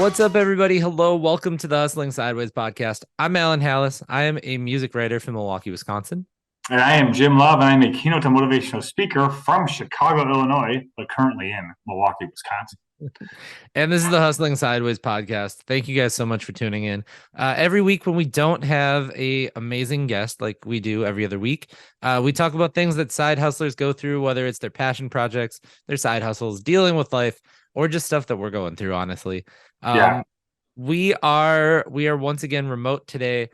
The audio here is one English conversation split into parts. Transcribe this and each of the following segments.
What's up, everybody? Hello, welcome to the Hustling Sideways podcast. I'm Alan Halas. I am a music writer from Milwaukee, Wisconsin. And I am Jim Love, and I'm a keynote and motivational speaker from Chicago, Illinois, but currently in Milwaukee, Wisconsin. And this is the Hustling Sideways podcast. Thank you guys so much for tuning in. Every week when we don't have a amazing guest like we do every other week, we talk about things that side hustlers go through, whether it's their passion projects, their side hustles, dealing with life, or just stuff that we're going through, honestly. Yeah. We are once again remote today.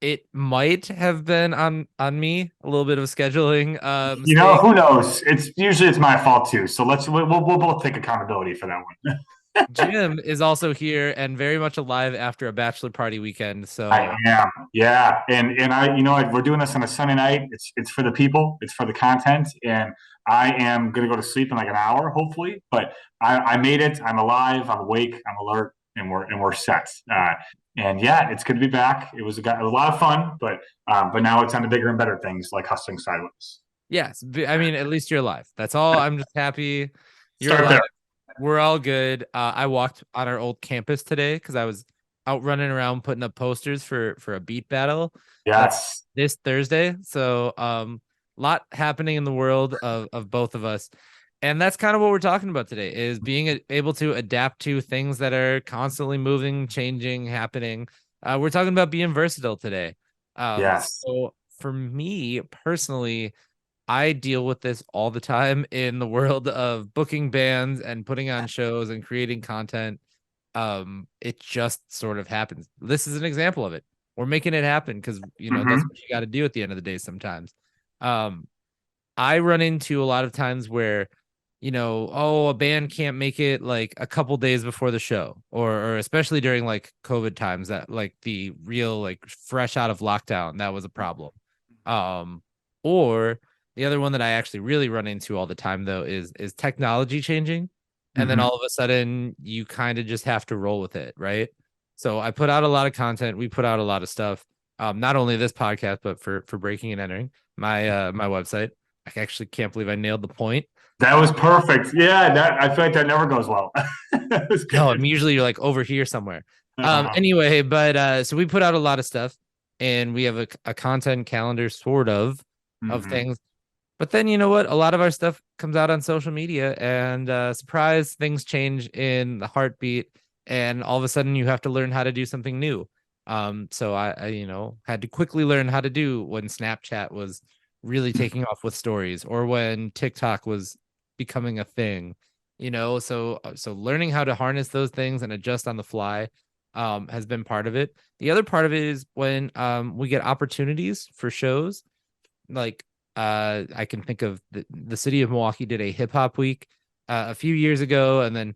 It might have been on me, a little bit of a scheduling mistake. Who knows? It's my fault too. So we'll both take accountability for that one. Jim is also here and very much alive after a bachelor party weekend. I So am. Yeah. And we're doing this on a Sunday night. It's for the people, it's for the content. And I am gonna go to sleep in like an hour, hopefully. But I made it. I'm alive, I'm awake, I'm alert, and we're set. And yeah, it's good to be back. It was a lot of fun, but now it's on to bigger and better things like hustling sideways. yes, I mean, at least you're alive. That's all. I'm just happy you're Start alive. there. We're all good. I walked on our old campus today because I was out running around putting up posters for a beat battle. That's Yes. this Thursday. So lot happening in the world of both of us. And that's kind of what we're talking about today is being able to adapt to things that are constantly moving, changing, happening. We're talking about being versatile today. Yes. So for me personally, I deal with this all the time in the world of booking bands and putting on shows and creating content. It just sort of happens. This is an example of it. We're making it happen because that's Hmm. what you got to do at the end of the day sometimes. Um, I run into a lot of times where, a band can't make it like a couple days before the show, or especially during like COVID times that like the real like fresh out of lockdown, that was a problem. Or the other one that I actually really run into all the time though is technology changing. And then Hmm. all of a sudden you kind of just have to roll with it, right? So I put out a lot of content, we put out a lot of stuff. Not only this podcast, but for breaking and entering my website. I actually can't believe I nailed the point. That was perfect. Yeah, that I feel like that never goes well. That was No, good. I'm usually like over here somewhere. Uh, Anyway, but so we put out a lot of stuff and we have a content calendar sort of mhm. things. But then you know what? A lot of our stuff comes out on social media and surprise, things change in the heartbeat, and all of a sudden you have to learn how to do something new. So I had to quickly learn how to do when Snapchat was really taking off with stories or when TikTok was becoming a thing, so learning how to harness those things and adjust on the fly has been part of it. The other part of it is when we get opportunities for shows like I can think of the city of Milwaukee did a hip hop week a few years ago, and then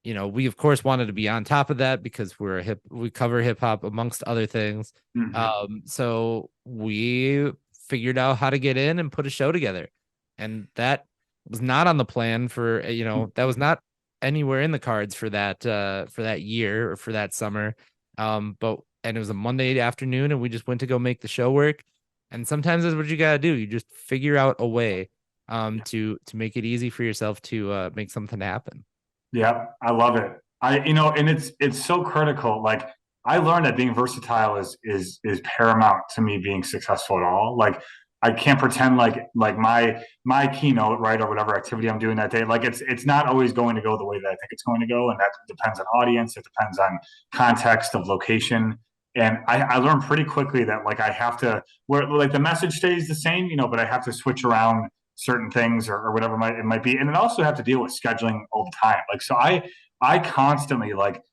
we of course wanted to be on top of that because we cover hip hop amongst other things. Mhm. So we figured out how to get in and put a show together, and that was not on the plan for that was not anywhere in the cards for that year or for that summer. But and it was a Monday afternoon, and we just went to go make the show work. And sometimes that's what you gotta do. You just figure out a way to make it easy for yourself to make something happen. Yeah, I love it. And it's so critical. Like I learned that being versatile is paramount to me being successful at all. Like I can't pretend like my keynote, right, or whatever activity I'm doing that day. Like it's not always going to go the way that I think it's going to go, and that depends on audience. It depends on context of location. And I learned pretty quickly that like I have to where like the message stays the same, but I have to switch around certain things or whatever it might be, and then also have to deal with scheduling all the time. Like so, I constantly like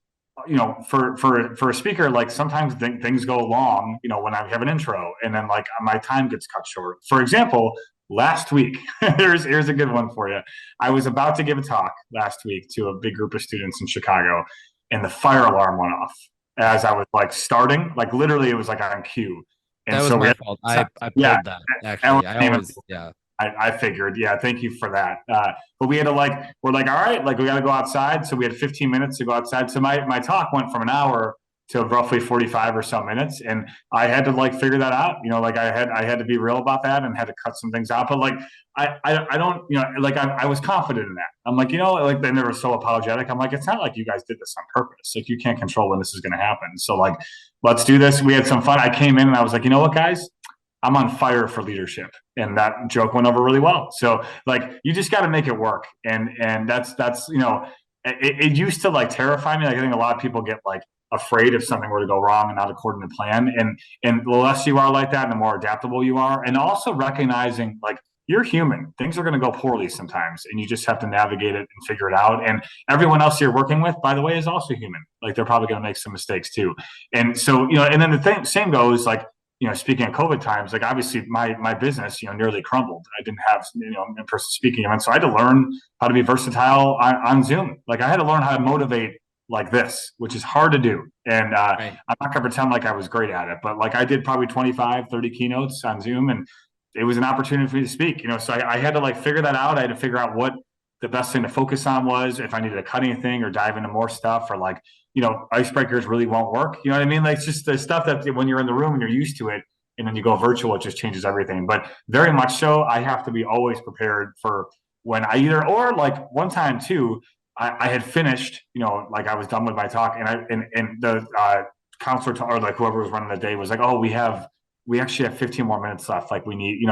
for a speaker, like sometimes things go long, when I have an intro, and then like my time gets cut short. For example, last week, here's a good one for you. I was about to give a talk last week to a big group of students in Chicago, and the fire alarm went off as I was like starting, like literally it was like on cue. And That was so we my had, fault. I yeah, pulled that Ellen actually. I came always yeah. I figured. Yeah, thank you for that. But we had to we're like, all right, like we got to go outside. So we had 15 minutes to go outside. So my talk went from an hour to roughly 45 or so minutes. And I had to like figure that out. Like I had to be real about that and had to cut some things out. But like I don't, like I was confident in that. I'm like, like then they were so apologetic. I'm like, it's not like you guys did this on purpose. Like you can't control when this is going to happen. So like, let's do this. We had some fun. I came in and I was like, you know what, guys? I'm on fire for leadership. And that joke went over really well. So like you just got to make it work. And that's it used to like terrify me. Like I think a lot of people get like afraid if something were to go wrong and not according to plan. And the less you are like that, the more adaptable you are. And also recognizing like you're human. Things are going to go poorly sometimes, and you just have to navigate it and figure it out. And everyone else you're working with, by the way, is also human. Like they're probably going to make some mistakes too. And so, and then same goes like, speaking of COVID times, like obviously my business, nearly crumbled. I didn't have, in-person speaking events. So I had to learn how to be versatile on Zoom. Like I had to learn how to motivate like this, which is hard to do. And Right. I'm not going to pretend like I was great at it, but like I did probably 25, 30 keynotes on Zoom, and it was an opportunity for me to speak, so I had to like figure that out. I had to figure out what the best thing to focus on was, if I needed to cut anything or dive into more stuff, or like, icebreakers really won't work. You know what I mean? Like it's just the stuff that when you're in the room and you're used to it, and then you go virtual, it just changes everything. But very much so, I have to be always prepared for when I either, or like one time too, I had finished, like I was done with my talk, and the counselor or like whoever was running the day was like, oh, we actually have 15 more minutes left. Like we need,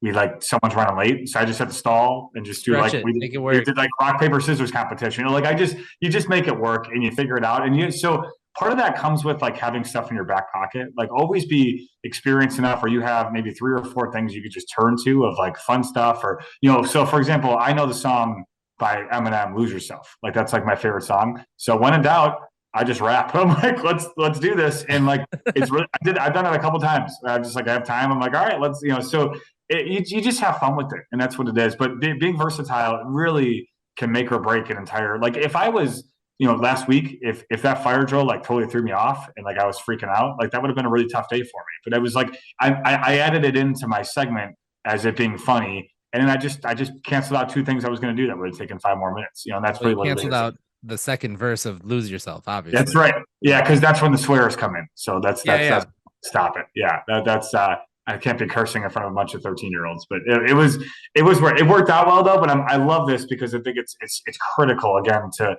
we like someone's running late. So I just had to stall and just do Stretch like, it, make it we work. did like rock, paper, scissors competition. Like you just make it work and you figure it out. And so part of that comes with like having stuff in your back pocket, like always be experienced enough where you have maybe 3 or 4 things you could just turn to of like fun stuff, or, so for example, I know the song by Eminem, Lose Yourself. Like that's like my favorite song. So when in doubt, I just rap. I'm like, let's do this. And like, it's really, I've done it a couple times. I'm just like, I have time. I'm like, all right, let's, so you just have fun with it. And that's what it is. But being versatile really can make or break an entire, like if I was, last week, if that fire drill like totally threw me off and like I was freaking out, like that would have been a really tough day for me. But it was like, I added it into my segment as it being funny. And then I just canceled out 2 things I was going to do that would have taken 5 more minutes, and that's Well, really you what it canceled is. out the second verse of Lose Yourself, That's obviously. right. Yeah, because that's when the swears come in. So Yeah. that's stop it. Yeah, that's I can't be cursing in front of a bunch of 13-year-olds, but it worked out well though. But I love this because I think it's critical again to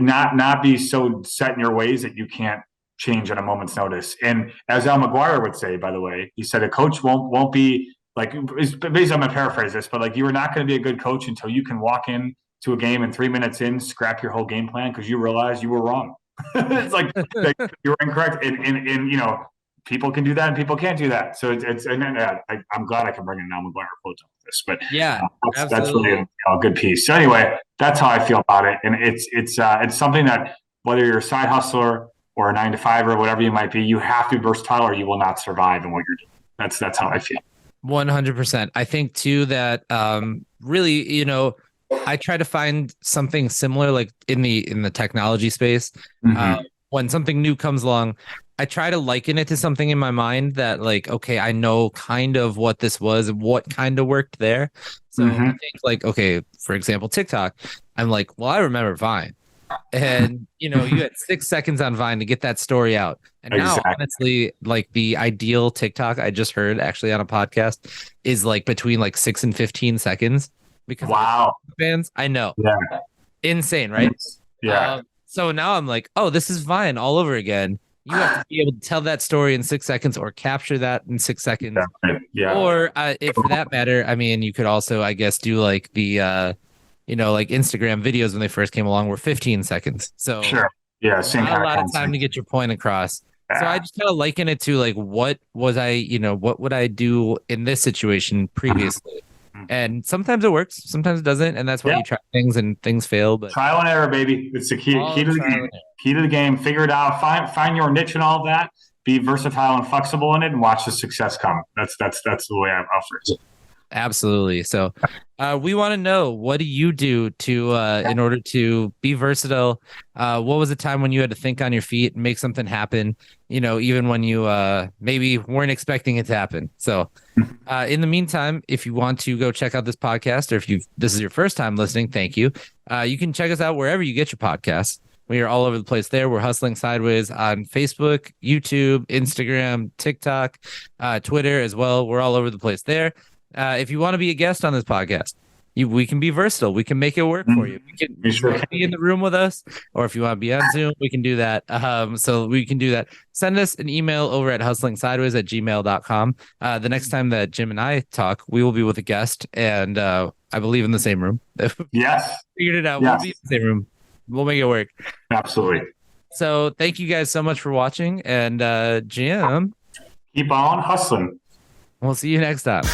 not be so set in your ways that you can't change at a moment's notice. And as Al McGuire would say, by the way, he said a coach won't be like, basically I'm gonna paraphrase this, but like you are not going to be a good coach until you can walk in to a game and 3 minutes in, scrap your whole game plan because you realize you were wrong. It's like you were incorrect, and people can do that and people can't do that. So it's and I'm glad I can bring in Al McGuire quote on this, but Yeah, that's really absolutely. a good piece. So anyway, that's how I feel about it, and it's something that whether you're a side hustler or a 9 to 5 or whatever you might be, you have to be versatile or you will not survive in what you're doing. That's how I feel. 100%. I think too that really, I try to find something similar like in the technology space. Mm-hmm. When something new comes along, I try to liken it to something in my mind that like, okay, I know kind of what this was, what kind of worked there. So Mm-hmm. I think like, okay, for example, TikTok, I'm like, well, I remember Vine. And you had 6 seconds on Vine to get that story out. And now, Exactly. honestly, like the ideal TikTok I just heard actually on a podcast is like between like 6 and 15 seconds because of Wow. the fans. I know, Yeah. insane, right? Yeah. So now I'm like, oh, this is Vine all over again. You have to be able to tell that story in 6 seconds or capture that in 6 seconds. Yeah. Or if for that matter, I mean, you could also, I guess, do like the like Instagram videos when they first came along were 15 seconds. So Sure. Yeah. Same not kind a of lot of time concept. to get your point across. So I Yeah. just kind of liken it to like what was what would I do in this situation previously? And sometimes it works, sometimes it doesn't, and that's why Yeah. you try things and things fail. But Trial and error, baby. It's the key all to the trial game. and error. Key to the game. Figure it out. Find your niche and all of that. Be versatile and flexible in it, and watch the success come. That's the way I offer it. Absolutely. So we want to know, what do you do to in order to be versatile? What was the time when you had to think on your feet and make something happen, even when you maybe weren't expecting it to happen? So in the meantime, if you want to go check out this podcast, or if this is your first time listening, thank you. You can check us out wherever you get your podcasts. We are all over the place there. We're Hustling Sideways on Facebook, YouTube, Instagram, TikTok, Twitter as well. We're all over the place there. If you want to be a guest on this podcast, we can be versatile. We can make it work for you. You sure You can be in the room with us, or if you want to be on Zoom, we can do that. So we can do that. Send us an email over at hustlingsideways@gmail.com. The next time that Jim and I talk, we will be with a guest, and I believe in the same room. Yes. Figured it out. Yes. We'll be in the same room. We'll make it work. Absolutely. So thank you guys so much for watching, and Jim, keep on hustling. we'll see you next time.